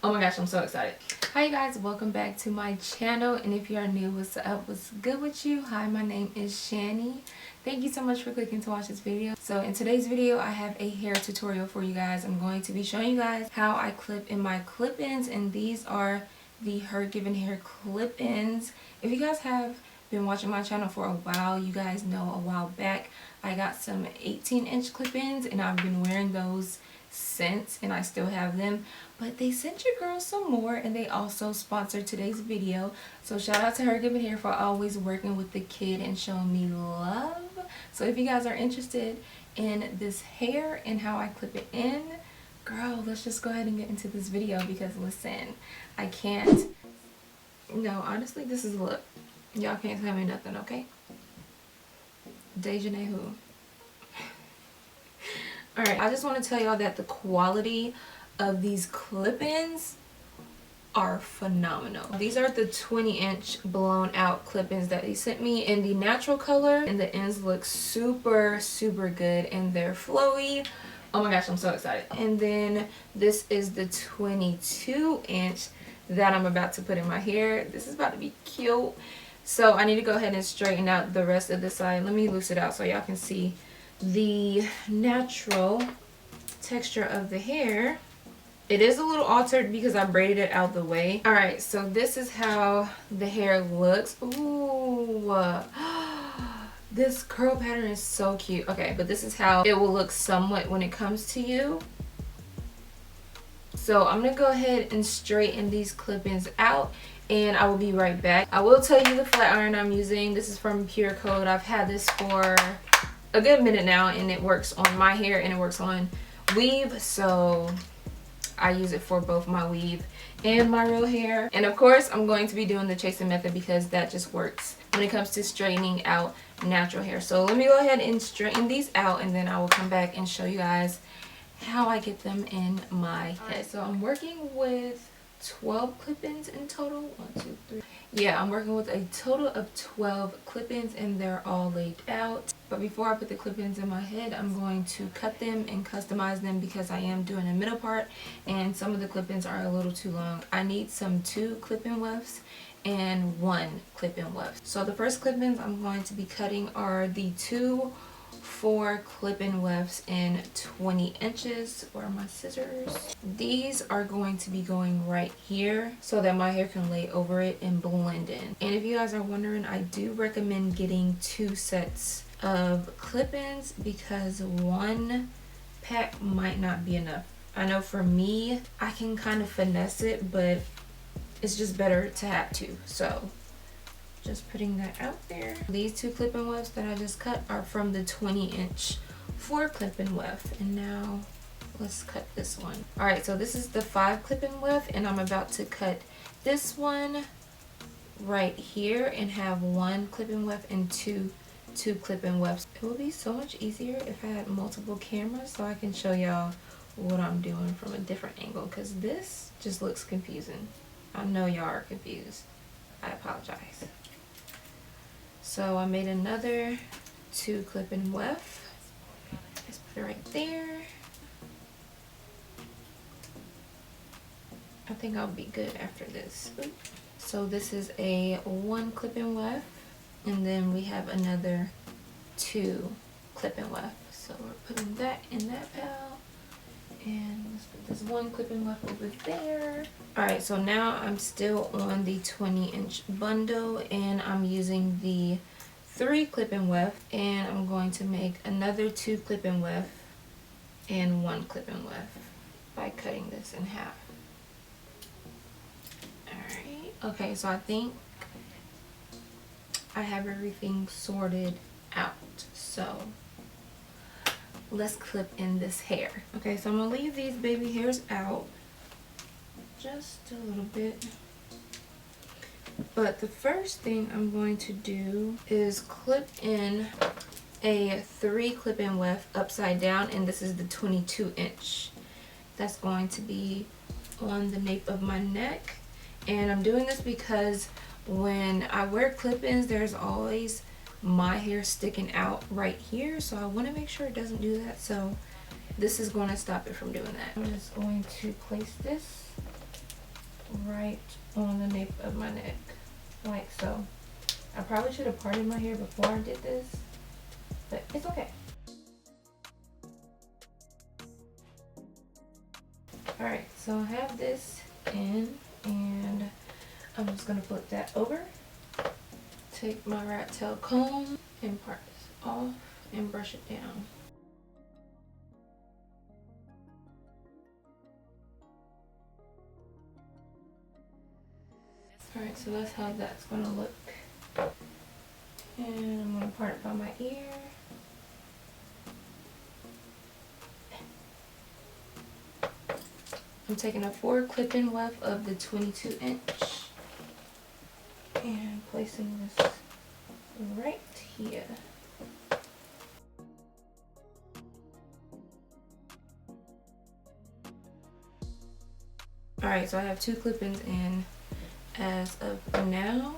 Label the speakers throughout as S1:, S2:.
S1: Oh my gosh, I'm so excited. Hi you guys, welcome back to my channel, and if you are new, what's up, what's good with you? Hi, my name is Shani. Thank you so much for clicking to watch this video. So in today's video, I have a hair tutorial for you guys. I'm going to be showing you guys how I clip in my clip-ins, and these are the Hergivenhair clip-ins. If you guys have been watching my channel for a while, you guys know a while back I got some 18-inch clip-ins, and I've been wearing those since, and I still have them. But they sent your girl some more, and they also sponsored today's video. So shout out to Hergivenhair for always working with the kid and showing me love. So if you guys are interested in this hair and how I clip it in, girl, let's just go ahead and get into this video, because listen, I can't, no, honestly, this is a look. Y'all can't tell me nothing, okay? Dejanay who? Alright, I just want to tell y'all that the quality of these clip-ins are phenomenal. These are the 20-inch blown out clip-ins that they sent me in the natural color, and the ends look super good, and they're flowy. Oh my gosh, I'm so excited. And then this is the 22-inch that I'm about to put in my hair. This is about to be cute. So I need to go ahead and straighten out the rest of the side. Let me loose it out so y'all can see the natural texture of the hair. It is a little altered because I braided it out the way. Alright, so this is how the hair looks. Ooh, this curl pattern is so cute. Okay, but this is how it will look somewhat when it comes to you. So I'm gonna go ahead and straighten these clip-ins out, and I will be right back. I will tell you the flat iron I'm using. This is from Pure Code. I've had this for a good minute now, and it works on my hair and it works on weave, so I use it for both my weave and my real hair. And of course I'm going to be doing the chasing method because that just works when it comes to straightening out natural hair. So let me go ahead and straighten these out, and then I will come back and show you guys how I get them in my head. So I'm working with 12 clip-ins in total. 1, 2, 3. Yeah, I'm working with a total of 12 clip-ins, and they're all laid out. But before I put the clip-ins in my head, I'm going to cut them and customize them because I am doing a middle part, and some of the clip-ins are a little too long. I need some 2 clip-in wefts and 1 clip-in weft. So the first clip-ins I'm going to be cutting are the 2 4 clip-in wefts in 20 inches. Where are my scissors? These are going to be going right here so that my hair can lay over it and blend in. And if you guys are wondering, I do recommend getting 2 sets of clip-ins because 1 pack might not be enough. I know for me, I can kind of finesse it, but it's just better to have 2. So just putting that out there. These 2 clip-in wefts that I just cut are from the 20-inch 4 clip-in weft. And now let's cut this one. Alright, so this is the 5 clip-in weft, and I'm about to cut this one right here and have 1 clip-in weft and 2 clip-in wefts. It would be so much easier if I had multiple cameras so I can show y'all what I'm doing from a different angle, because this just looks confusing. I know y'all are confused. I apologize. So I made another 2 clip-in weft. Let's put it right there. I think I'll be good after this. So this is a 1 clip-in weft, and then we have another 2 clip-in weft. So we're putting that in that pile, and let's put this 1 clip-in weft over there. Alright, so now I'm still on the 20-inch bundle, and I'm using the 3 clip-in weft, and I'm going to make another 2 clip-in weft and 1 clip-in weft by cutting this in half. Alright, okay, so I think I have everything sorted out. So let's clip in this hair. Okay, so I'm gonna leave these baby hairs out just a little bit. But the first thing I'm going to do is clip in a 3 clip-in weft upside down, and this is the 22-inch. That's going to be on the nape of my neck. And I'm doing this because when I wear clip-ins, there's always my hair sticking out right here, so I want to make sure it doesn't do that. So this is going to stop it from doing that. I'm just going to place this right on the nape of my neck, like so. I probably should have parted my hair before I did this, but it's okay. Alright, so I have this in, and I'm just going to flip that over. Take my rat tail comb and part this off and brush it down. Alright, so that's how that's going to look. And I'm going to part it by my ear. I'm taking a 4 clip-in weft of the 22" and placing this right here. Alright, so I have 2 clip-ins in as of now.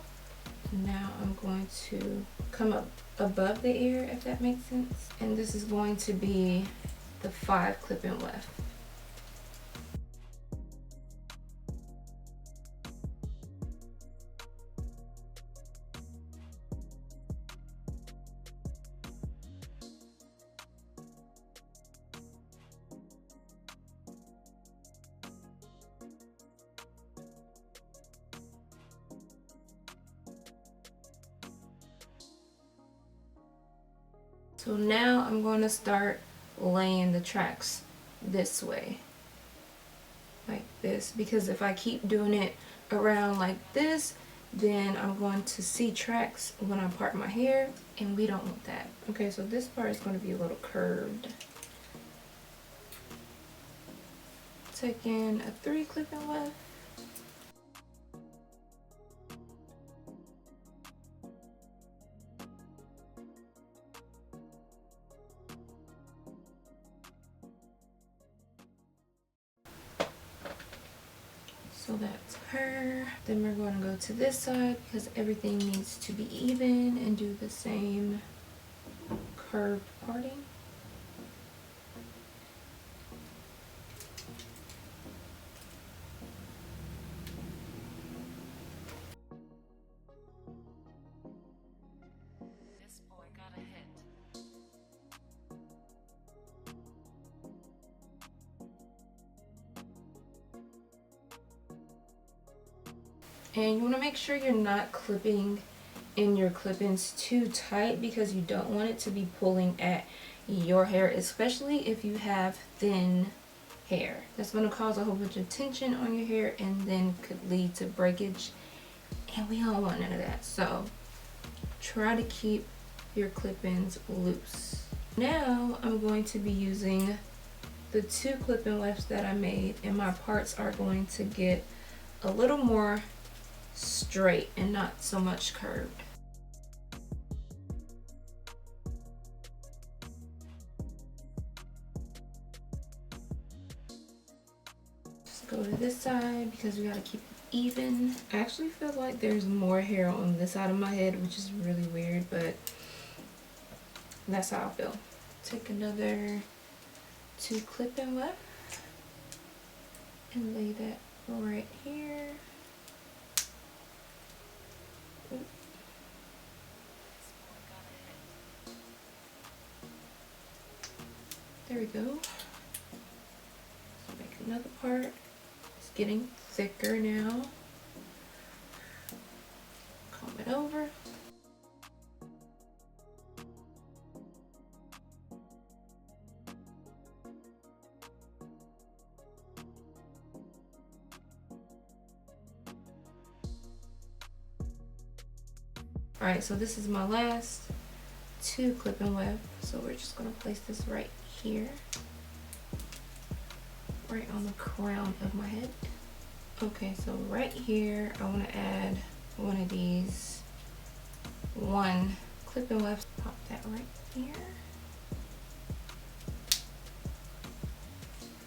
S1: Now I'm going to come up above the ear, if that makes sense. And this is going to be the 5 clip-in weft. So now I'm going to start laying the tracks this way, like this, because if I keep doing it around like this, then I'm going to see tracks when I part my hair, and we don't want that. Okay, so this part is going to be a little curved. Taking a 3 clip-in weft. So that's her. Then we're going to go to this side because everything needs to be even and do the same curved parting.
S2: This boy got a hit.
S1: And you want to make sure you're not clipping in your clip-ins too tight, because you don't want it to be pulling at your hair, especially if you have thin hair. That's going to cause a whole bunch of tension on your hair and then could lead to breakage, and we don't want none of that. So try to keep your clip-ins loose. Now I'm going to be using the 2 clip-in wefts that I made, and my parts are going to get a little more straight and not so much curved. Just go to this side because we gotta keep it even. I actually feel like there's more hair on this side of my head, which is really weird, but that's how I feel. Take another 2 clip-in weft and lay that right here. There we go. Let's make another part. It's getting thicker now. Comb it over. Alright, so this is my last 2 clip-in weft. So we're just going to place this right here. Right on the crown of my head. Okay, so right here, I want to add one of these 1 clip-in weft. Pop that right here.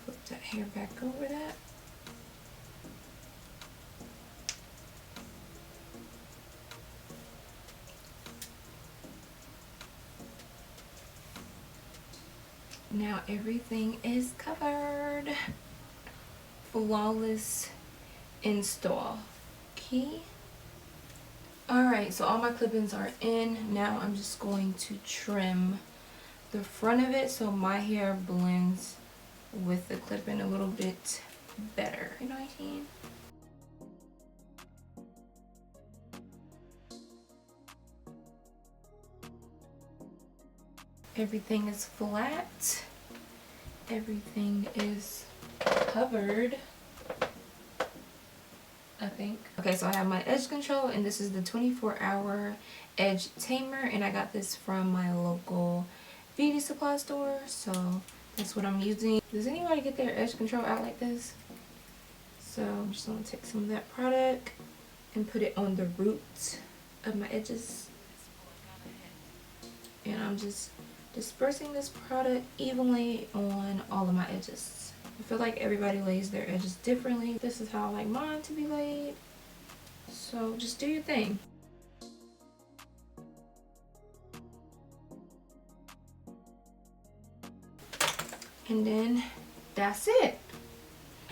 S1: Flip that hair back over that. Now everything is covered. Flawless install key. Alright, so all my clip-ins are in. Now I'm just going to trim the front of it so my hair blends with the clip-in a little bit better. You know what I mean? Everything is flat. Everything is covered, I think. Okay, so I have my edge control, and this is the 24-hour edge tamer, and I got this from my local beauty supply store, so that's what I'm using. Does anybody get their edge control out like this? So I'm just gonna take some of that product and put it on the root of my edges, and I'm just dispersing this product evenly on all of my edges. I feel like everybody lays their edges differently. This is how I like mine to be laid. So just do your thing. And then that's it.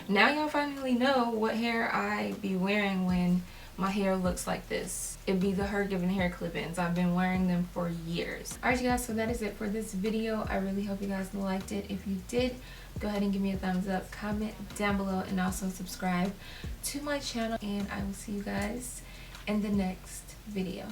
S1: Now y'all finally know what hair I be wearing when my hair looks like this. It'd be the Hergivenhair clip-ins. I've been wearing them for years. Alright you guys, so that is it for this video. I really hope you guys liked it. If you did, go ahead and give me a thumbs up, comment down below, and also subscribe to my channel. And I will see you guys in the next video.